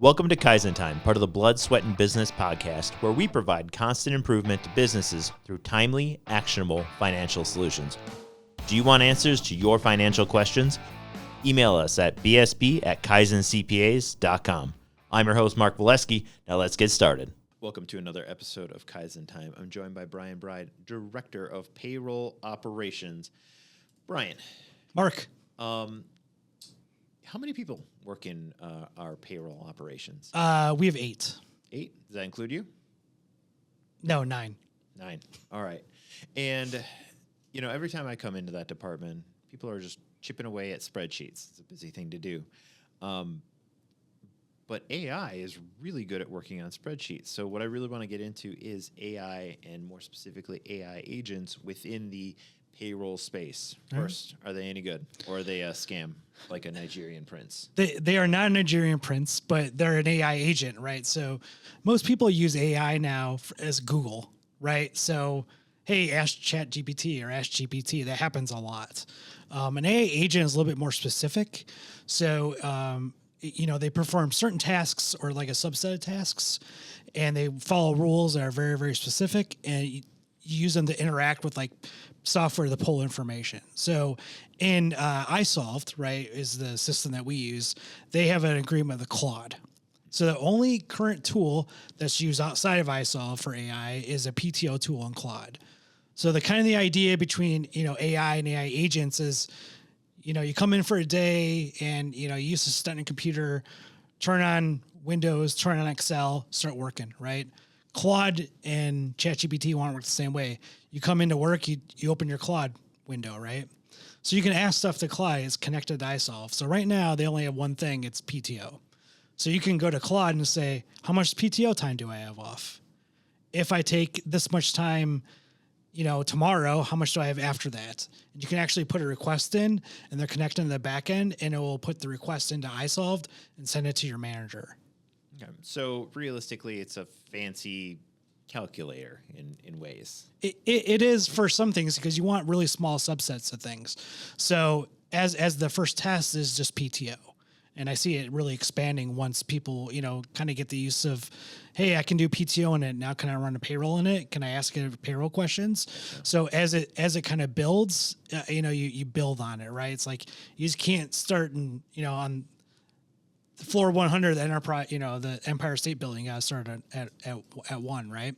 Welcome to Kaizen Time, part of the Blood, Sweat, and Business podcast, where we provide constant improvement to businesses through timely, actionable financial solutions. Do you want answers to your financial questions? Email us at bsp@kaizencpas.com. I'm your host, Mark Valesky. Now let's get started. Welcome to another episode of Kaizen Time. I'm joined by Brian Bride, Director of Payroll Operations. Brian. Mark. How many people work in our payroll operations? We have 8. 8? Does that include you? No, 9. 9. All right. And, you know, every time I come into that department, people are just chipping away at spreadsheets. It's a busy thing to do. But AI is really good at working on spreadsheets. So what I really want to get into is AI, and more specifically AI agents within the payroll space. First, are they any good, or are they a scam like a Nigerian prince? They are not a Nigerian prince, but they're an AI agent, right? So most people use AI now as Google, right? So, hey, ask ChatGPT or ask GPT. That happens a lot. An AI agent is a little bit more specific. So, they perform certain tasks or like a subset of tasks, and they follow rules that are very, very specific, and you use them to interact with like software to pull information. So in iSolved, right, is the system that we use, they have an agreement with Claude. So the only current tool that's used outside of iSolved for AI is a PTO tool in Claude. So the idea between, AI and AI agents is, you come in for a day and, you use a stunning computer, turn on Windows, turn on Excel, start working, right? Claude and ChatGPT want to work the same way. You come into work, you open your Claude window, right? So you can ask stuff to Claude. It's connected to iSolve. So right now, they only have one thing. It's PTO. So you can go to Claude and say, how much PTO time do I have off? If I take this much time, tomorrow, how much do I have after that? And you can actually put a request in, and they're connected to the back end, and it will put the request into iSolved and send it to your manager. Okay. So realistically, it's a fancy calculator in ways. It is for some things because you want really small subsets of things. So as the first test is just PTO. And I see it really expanding once people, kind of get the use of, hey, I can do PTO in it. Now can I run a payroll in it? Can I ask it payroll questions? Okay. So as it kind of builds, you build on it, right? It's like you just can't start on floor 100 of the enterprise, the Empire State Building got started at 1, right?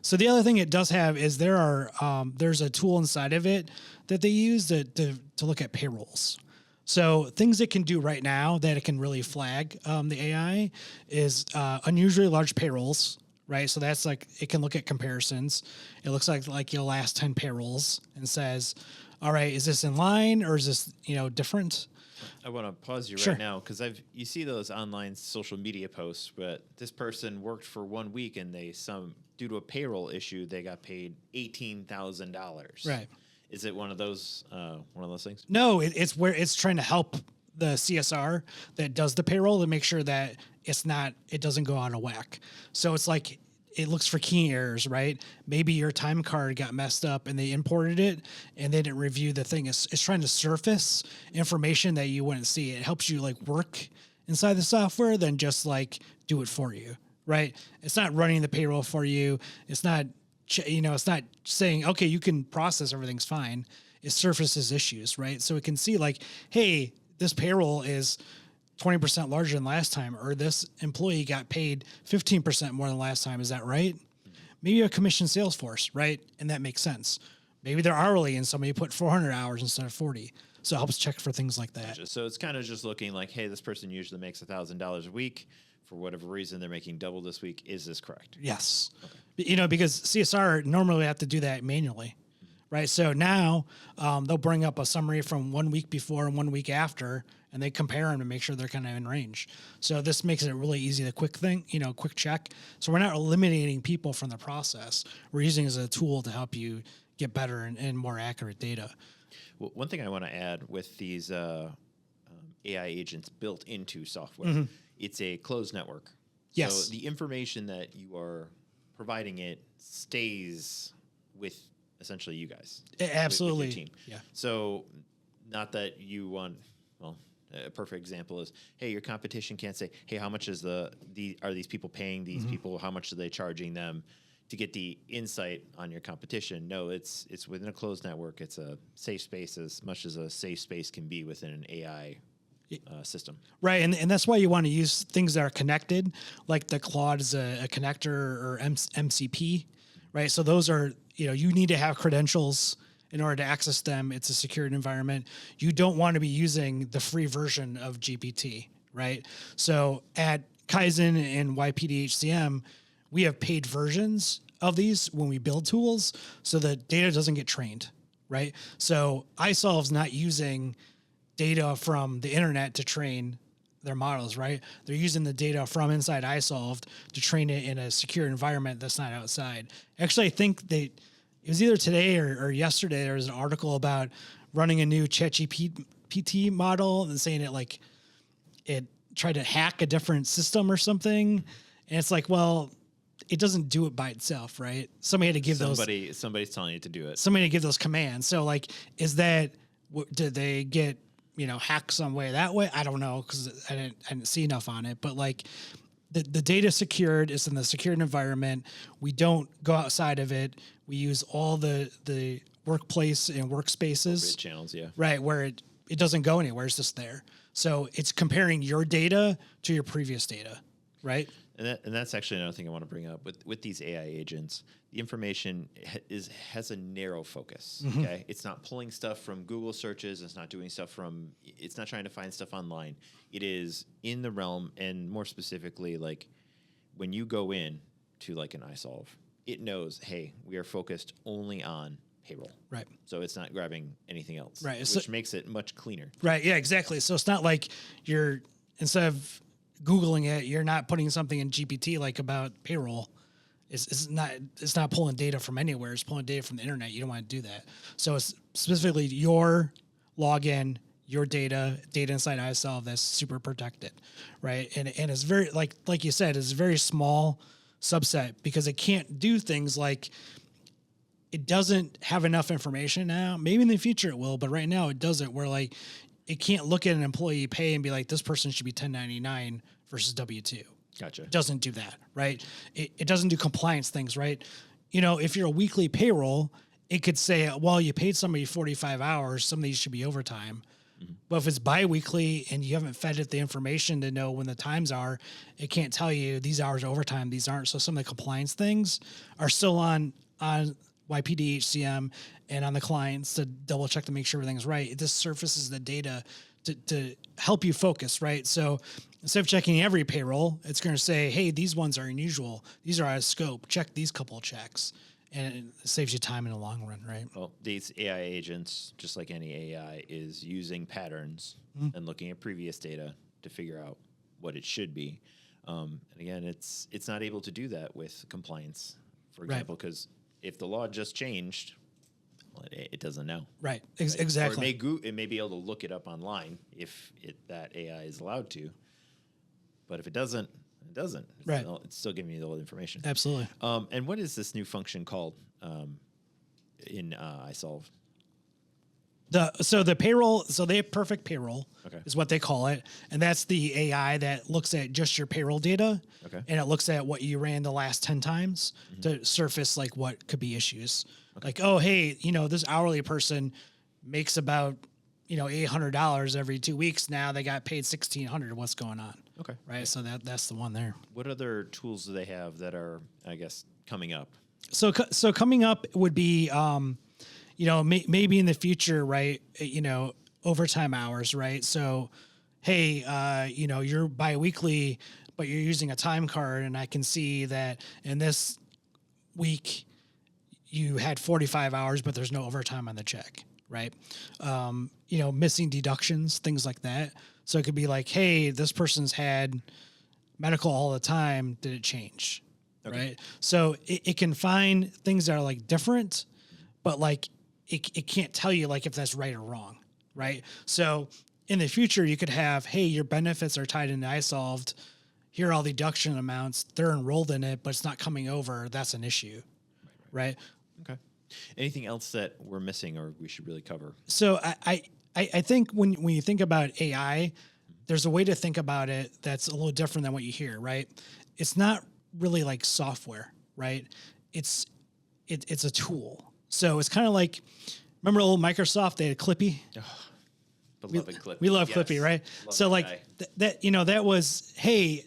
So the other thing it does have is there's a tool inside of it that they use to look at payrolls. So things it can do right now that it can really flag the AI is unusually large payrolls, right? So that's like it can look at comparisons. It looks like your last 10 payrolls and says, all right, is this in line or is this different? I want to pause you Sure. right now because you see those online social media posts, but this person worked for 1 week and due to a payroll issue, they got paid $18,000. Right. Is it one of those things? No, it's where it's trying to help the CSR that does the payroll to make sure that it doesn't go out of whack. So it's like it looks for key errors, right? Maybe your time card got messed up and they imported it and they didn't review the thing. It's trying to surface information that you wouldn't see. It helps you like work inside the software than just like do it for you, right? It's not running the payroll for you. It's not, it's not saying, okay, you can process, everything's fine. It surfaces issues, right? So it can see like, hey, this payroll is 20% larger than last time, or this employee got paid 15% more than last time. Is that right? Maybe a commission sales force, right? And that makes sense. Maybe they're hourly and somebody put 400 hours instead of 40. So it helps check for things like that. So it's kind of just looking like, hey, this person usually makes $1,000 a week. For whatever reason, they're making double this week. Is this correct? Yes. Okay. Because CSR normally have to do that manually. Right. So now they'll bring up a summary from 1 week before and 1 week after, and they compare them to make sure they're kind of in range. So this makes it really easy, the quick check. So we're not eliminating people from the process. We're using it as a tool to help you get better and more accurate data. Well, one thing I want to add with these AI agents built into software, it's a closed network. Yes. So the information that you are providing it stays with essentially you guys. Absolutely. With your team. Yeah. So not that you want, well, A perfect example is, hey, your competition can't say, hey, how much is are these people paying these people? How much are they charging them to get the insight on your competition? No, it's within a closed network. It's a safe space, as much as a safe space can be within an AI system. Right. And that's why you want to use things that are connected, like the Claude is a connector or MCP, right? So those are, you need to have credentials in order to access them. It's a secured environment. You don't want to be using the free version of GPT, right? So at Kaizen and YPDHCM, we have paid versions of these when we build tools so the data doesn't get trained, right? So iSolve's not using data from the internet to train their models, right? They're using the data from inside iSolved to train it in a secure environment that's not outside. Actually, I think it was either today or yesterday, there was an article about running a new ChatGPT model and saying it tried to hack a different system or something. And it's like, well, it doesn't do it by itself, right? Somebody had to give somebody's telling you to do it. Somebody had to give those commands. So is that, did they get, hacked some way that way? I don't know, because I didn't see enough on it. But the data secured is in the secured environment. We don't go outside of it. We use all the workplace and workspaces channels, yeah, right, where it doesn't go anywhere. It's just there. So it's comparing your data to your previous data, right? And that's actually another thing I want to bring up with these AI agents. The information has a narrow focus. Okay, it's not pulling stuff from Google searches. It's not doing stuff it's not trying to find stuff online. It is in the realm, and more specifically, when you go in to an iSolve, it knows, hey, we are focused only on payroll. Right. So it's not grabbing anything else. Right. Which makes it much cleaner. Right. Yeah. Exactly. So it's not like instead of Googling it, you're not putting something in GPT about payroll. It's not pulling data from anywhere. It's pulling data from the internet. You don't want to do that. So it's specifically your login, your data inside iSolve that's super protected, right? And it's very like you said, it's a very small subset because it can't do things like it doesn't have enough information now. Maybe in the future it will, but right now it doesn't. Where it can't look at an employee pay and be like, this person should be 1099 versus W-2. Gotcha. It doesn't do that, right? It doesn't do compliance things, right? If you're a weekly payroll, it could say, well, you paid somebody 45 hours, some of these should be overtime. Mm-hmm. But if it's biweekly and you haven't fed it the information to know when the times are, it can't tell you these hours are overtime, these aren't. So some of the compliance things are still on YPD, HCM, and on the clients to double check to make sure everything's right. It just surfaces the data to help you focus, right? So instead of checking every payroll, it's going to say, hey, these ones are unusual. These are out of scope. Check these couple of checks. And it saves you time in the long run, right? Well, these AI agents, just like any AI, is using patterns and looking at previous data to figure out what it should be. And again, it's not able to do that with compliance, for example, because if the law just changed, well, it doesn't know. Right. Exactly. Or it may be able to look it up online if that AI is allowed to. But if it doesn't, it doesn't. It's still giving you the old information. Absolutely. And what is this new function called in iSolve? The payroll, so they have perfect payroll Okay. is what they call it. And that's the AI that looks at just your payroll data. Okay. And it looks at what you ran the last 10 times to surface what could be issues. Okay. Oh, hey, this hourly person makes about, $800 every 2 weeks. Now they got paid $1,600. What's going on? Okay. Right. So that's the one there. What other tools do they have that are, I guess, coming up? So coming up would be, maybe in the future, right? Overtime hours, right? So, hey, you're biweekly, but you're using a time card, and I can see that in this week you had 45 hours, but there's no overtime on the check, right? Missing deductions, things like that. So it could be like, hey, this person's had medical all the time. Did it change? Okay. Right. So it can find things that are different, but it can't tell you if that's right or wrong. Right. So in the future, you could have, hey, your benefits are tied into iSolved. Here are all the deduction amounts. They're enrolled in it, but it's not coming over. That's an issue. Right. Okay. Anything else that we're missing or we should really cover? So I think when you think about AI, there's a way to think about it that's a little different than what you hear, right? It's not really like software, right? It's a tool. So it's kind of like, remember old Microsoft, they had Clippy? Beloved Clippy. We love Clippy, right? Love So that like guy. that, that was, hey,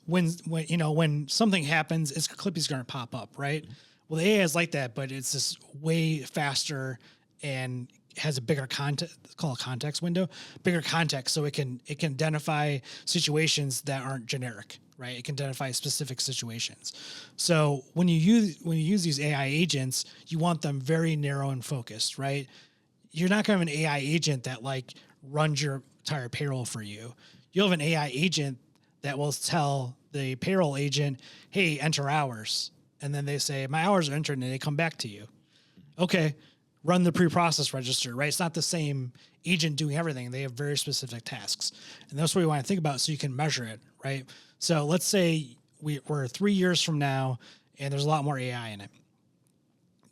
when something happens, Clippy's going to pop up, right? Well, the AI is like that, but it's just way faster and has a bigger context. It's called a context window, bigger context, so it can identify situations that aren't generic, right? It can identify specific situations. So when you use these AI agents, you want them very narrow and focused, right? You're not going to have an AI agent that like runs your entire payroll for you. You'll have an AI agent that will tell the payroll agent, hey, enter hours. And then they say, my hours are entered, and they come back to you. Okay, run the pre-process register, right? It's not the same agent doing everything. They have very specific tasks. And that's what we want to think about so you can measure it, right? So let's say we're 3 years from now, and there's a lot more AI in it.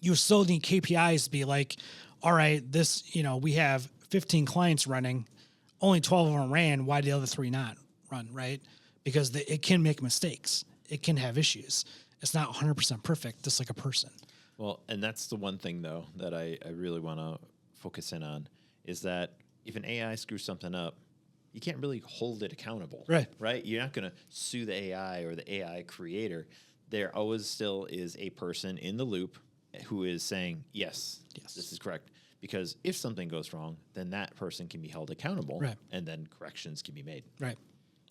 You still need KPIs to be like, all right, this, we have 15 clients running, only 12 of them ran. Why did the other 3 not run, right? Because it can make mistakes. It can have issues. It's not 100% perfect, just like a person. Well, and that's the one thing, though, that I really want to focus in on is that if an AI screws something up, you can't really hold it accountable. Right? You're not going to sue the AI or the AI creator. There always still is a person in the loop who is saying, yes, this is correct. Because if something goes wrong, then that person can be held accountable, and then corrections can be made. Right.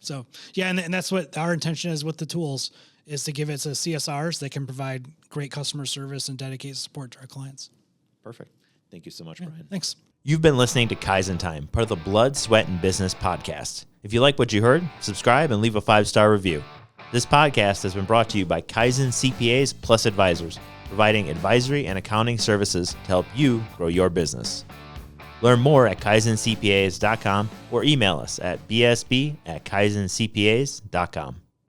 So, yeah, and that's what our intention is with the tools, is to give it to CSRs that can provide great customer service and dedicated support to our clients. Perfect. Thank you so much, Brian. Thanks. You've been listening to Kaizen Time, part of the Blood, Sweat, and Business podcast. If you like what you heard, subscribe and leave a 5-star review. This podcast has been brought to you by Kaizen CPAs Plus Advisors, providing advisory and accounting services to help you grow your business. Learn more at kaizencpas.com or email us at bsb@kaizencpas.com.